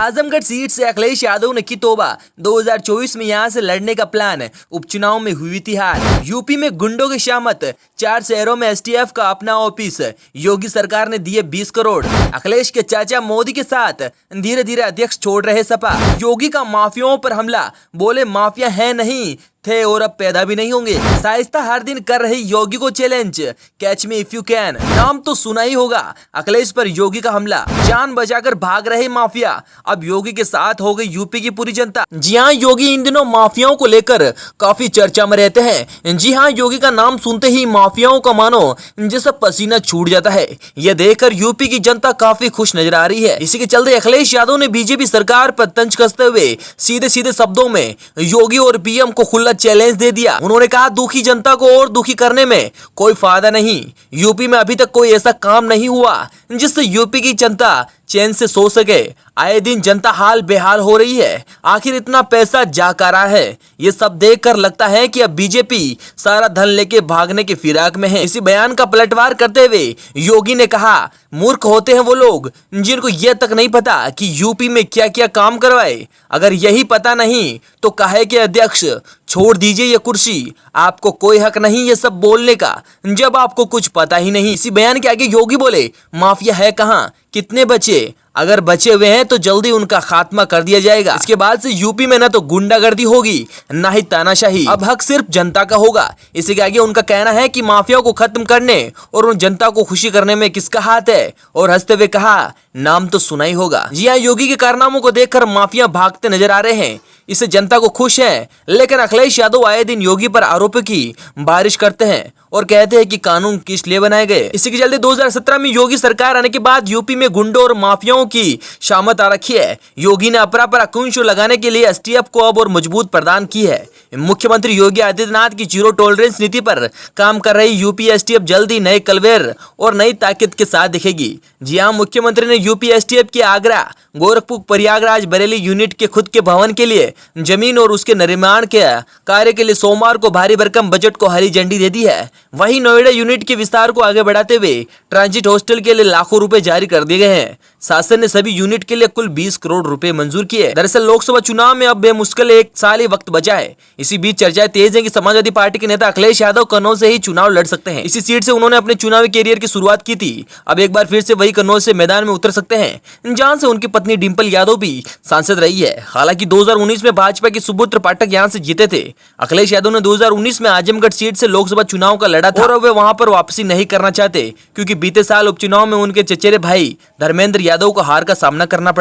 Azamgarh seat से अखिलेश यादव ने की तौबा। 2024 में यहां से लड़ने का प्लान। उपचुनाव में हुई थी हार। यूपी में गुंडों की शामत। 4 शहरों में एसटीएफ का अपना ऑफिस। योगी सरकार ने दिए 20 करोड़। अखिलेश के चाचा मोदी के साथ धीरे धीरे अध्यक्ष छोड़ रहे सपा। योगी का माफियाओं पर हमला। बोले माफिया है नहीं थे और अब पैदा भी नहीं होंगे। शाइस्ता हर दिन कर रही योगी को challenge. Catch me if you can, नाम तो सुना ही होगा। अखिलेश पर योगी का हमला। जान बचाकर भाग रहे माफिया। अब योगी के साथ हो गई यूपी की पूरी जनता। जी हाँ, योगी इन दिनों माफियाओं को लेकर काफी चर्चा में रहते हैं। जी हाँ, योगी का नाम सुनते ही माफियाओं का मानो जैसा पसीना छूट जाता है। यह देखकर यूपी की जनता काफी खुश नजर आ रही है। इसी के चलते अखिलेश यादव ने बीजेपी सरकार पर तंज कसते हुए सीधे सीधे शब्दों में योगी और पीएम को खुला चैलेंज दे दिया। उन्होंने कहा, दुखी जनता को और दुखी करने में कोई फायदा नहीं। यूपी में अभी तक कोई ऐसा काम नहीं हुआ जिससे यूपी की जनता चैन से सो सके। आए दिन जनता हाल बेहाल हो रही है। आखिर इतना पैसा जा कर रहा है। ये सब देखकर लगता है कि अब बीजेपी सारा धन लेके भागने की फिराक में है। इसी बयान का पलटवार करते हुए योगी ने कहा, मूर्ख होते हैं वो लोग जिनको यह तक नहीं पता कि यूपी में क्या क्या काम करवाए। अगर यही पता नहीं तो काहे के अध्यक्ष छोड़ दीजिए ये कुर्सी। आपको कोई हक नहीं ये सब बोलने का जब आपको कुछ पता ही नहीं। इसी बयान के आगे योगी बोले, माफिया है कहाँ, कितने बचे? अगर बचे हुए हैं तो जल्दी उनका खात्मा कर दिया जाएगा। इसके बाद से यूपी में ना तो गुंडागर्दी होगी ना ही तानाशाही। अब हक सिर्फ जनता का होगा। इसी के आगे उनका कहना है कि माफिया को खत्म करने और उन जनता को खुशी करने में किसका हाथ है। और हंसते हुए कहा, नाम तो सुना ही होगा। जी हाँ, योगी के कारनामों को देखकर माफिया भागते नजर आ रहे हैं। इससे जनता को खुश है। लेकिन अखिलेश यादव आए दिन योगी पर आरोपों की बारिश करते हैं और कहते हैं कि कानून किस लिए बनाए गए। इसी के चलते 2017 में योगी सरकार आने के बाद यूपी में गुंडों और माफियाओं की शामत आ रखी है। योगी ने अपरा पर अंकुश लगाने के लिए एसटीएफ को अब और मजबूत प्रदान की है। मुख्यमंत्री योगी आदित्यनाथ की जीरो टॉलरेंस नीति पर काम कर रही यूपी एसटीएफ जल्दी नए कलवेर और नई ताकत के साथ दिखेगी। जी हाँ, मुख्यमंत्री ने यूपी एसटीएफ की आगरा, गोरखपुर, प्रयागराज, बरेली यूनिट के खुद के भवन के लिए जमीन और उसके निर्माण के कार्य के लिए सोमवार को भारी भरकम बजट को हरी झंडी दे दी है। वहीं नोएडा यूनिट के विस्तार को आगे बढ़ाते हुए ट्रांजिट हॉस्टल के लिए लाखों रुपए जारी कर दिए गए हैं। शासन ने सभी यूनिट के लिए कुल 20 करोड़ रुपए मंजूर किए। दरअसल लोकसभा चुनाव में अब बेमुश्किल 1 साल ही वक्त बचा है। इसी बीच चर्चाएं तेज है कि समाजवादी पार्टी के नेता अखिलेश यादव कन्नौज से ही चुनाव लड़ सकते हैं। इसी सीट से उन्होंने अपने चुनावी कैरियर की शुरुआत की थी। अब एक बार फिर से वही कन्नौज से मैदान में उतर सकते हैं, जहां से उनकी पत्नी डिंपल यादव भी सांसद रही है। हालांकि 2019 में भाजपा के सुपुत्र पाठक यहां से जीते थे। अखिलेश यादव ने 2019 में आजमगढ़ सीट से लोकसभा चुनाव का लड़ा था और अब वे वहां पर वापसी नहीं करना चाहते, क्योंकि बीते साल उपचुनाव में उनके चचेरे भाई धर्मेंद्र यादव को हार का सामना करना पड़ा।